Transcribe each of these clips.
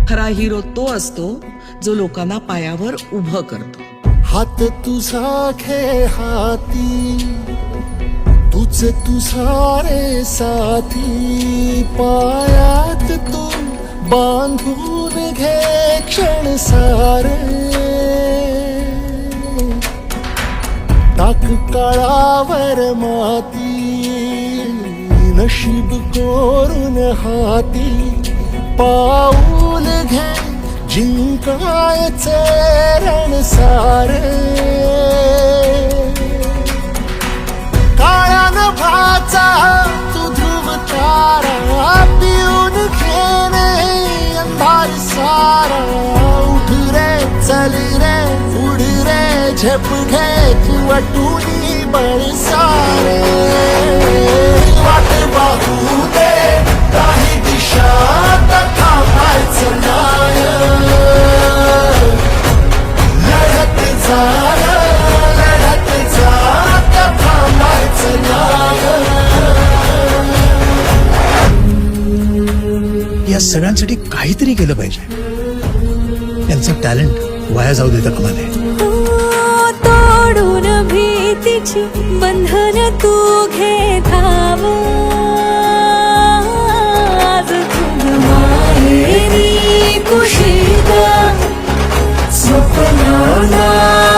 खरा हिरो तो असतो जो लोकांना पायावर उभं करतो. हात तुझा घे हाती, तुझ तुझा रे साथी, पायात तू बांधून घे क्षण सारे. टाक काळावर माती, नशीब कोरून हाती, पाऊल घे जिंकायचे रण सारे. काळ्या नभाचा तू ध्रुव तारा, पिऊन घेणे अंधार सारा. उठ रे चल रे उड रे झेप घे तू अटूनी बळ सारे. वाट पाहू दे काही दिशा थांबायचं नाय. लढत जा थांबायचं नाय. या सगळ्यांसाठी काहीतरी केलं पाहिजे. त्यांचं टॅलेंट वाया जाऊ देता कामा नये. तोडून भीतीची बंधन तू घे धाव. आज तुझ माहेरी कुशीत स्वप्नाला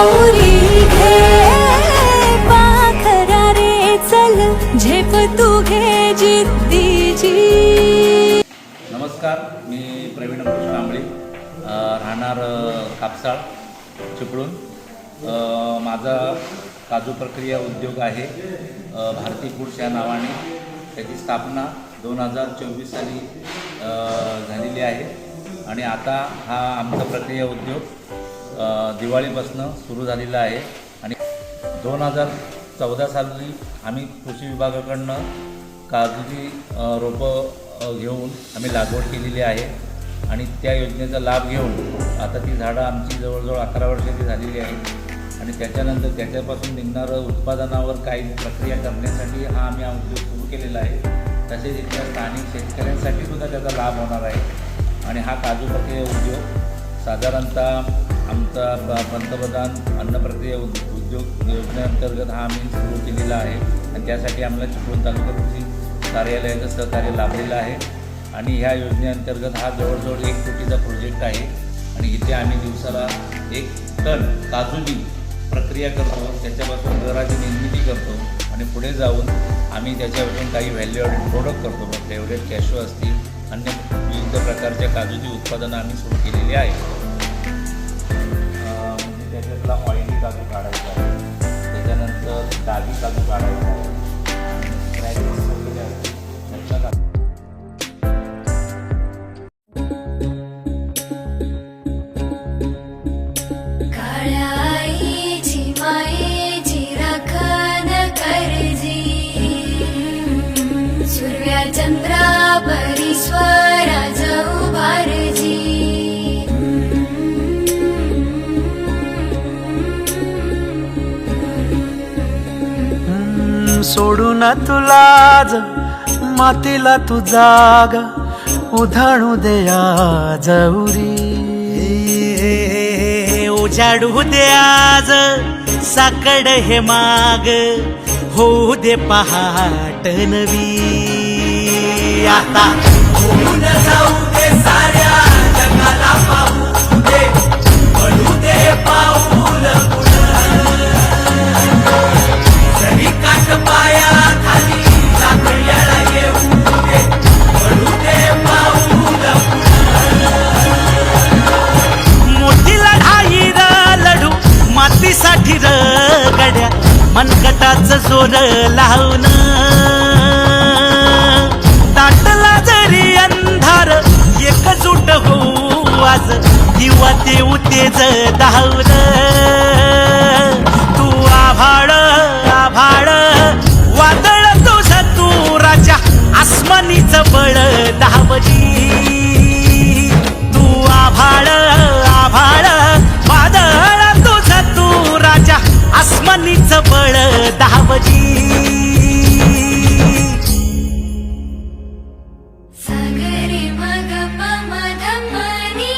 उरी घे. पाखरा रे चल झेप तू घे जिद्दीची. नमस्कार, मी प्रवीण अंकुश कांबळे, राहणार कापसाळ चिपळूण. माझा काजू प्रक्रिया उद्योग आहे भारती फूड्स या नावाने. त्याची स्थापना 2024 साली झालेली आहे आणि आता हा आमचा प्रक्रिया उद्योग दिवाळीपासून सुरू झालेला आहे. आणि 2014 साली आम्ही कृषी विभागाकडनं काजूची रोपं घेऊन आम्ही लागवड केलेली आहे आणि त्या योजनेचा लाभ घेऊन आता ती झाडं आमची जवळजवळ 11 वर्षाची झालेली आहे. आणि त्याच्यानंतर त्याच्यापासून निघणारं उत्पादनावर काही प्रक्रिया करण्यासाठी हा आम्ही उद्योग सुरू केलेला आहे. तसेच इथल्या स्थानिक शेतकऱ्यांसाठी सुद्धा त्याचा लाभ होणार आहे. आणि हा काजू प्रक्रिया उद्योग साधारणतः आमचा पंतप्रधान अन्न प्रक्रिया उद्योग योजनेअंतर्गत हा आम्ही सुरू केलेला आहे आणि त्यासाठी आम्हाला चिपळूण तालुका कृषी कार्यालयाचं सहकार्य लाभलेलं आहे. आणि ह्या योजनेअंतर्गत हा जवळजवळ 1 कोटीचा प्रोजेक्ट आहे आणि इथे आम्ही दिवसाला 1 टन काजूची प्रक्रिया करतो, त्याच्यापासून दराची निर्मिती करतो आणि पुढे जाऊन आम्ही त्याच्यापासून काही व्हॅल्यू ॲडेड प्रोडक्ट करतो. फ्लेवरेट कॅशू असतील, अन्य विविध प्रकारच्या काजूची उत्पादनं आम्ही सुरू केलेली आहे. म्हणजे त्याच्यातला ऑइली काजू काढायचा आहे, त्याच्यानंतर डागी काजू काढायचा आहे, चंद्रा परीश्वरा जाऊ बारजी. सोडून तुला मातीला तू जाग उधाणू दया जवरी. उजाडू दे आज साकड हे माग, होऊ दे पहाट नवी. आता होऊन जाऊ दे साऱ्या जगाला पाहू दे, पडू दे पाऊल जरी काट पाया खाली लाकड्याला येऊ दे, पडू दे पाऊल. मोठी लढाई र लढू मातीसाठी र गड्या, मनगटाचं जोर लावून. दाटला जरी अंधार एकजूट होऊ आज, दिवा देऊ तेज धावून. तू आभाळ आभाळ वादळ तुझं तू राजा, आसमानीचं बळ धावली. तू आभाळ आभाळ वादळ तुझं तू राजा, आसमानीचं बळ धावली. सागरे मग पम धम नि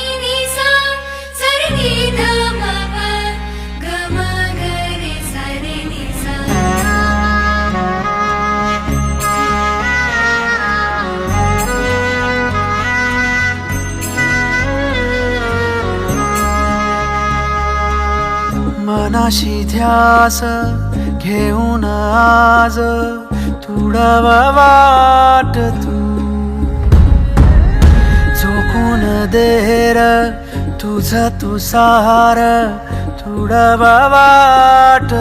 मनाशी ध्यास घेऊन आज तुडव वाट तू झोकून देर तुझ तू सार तुडव वाट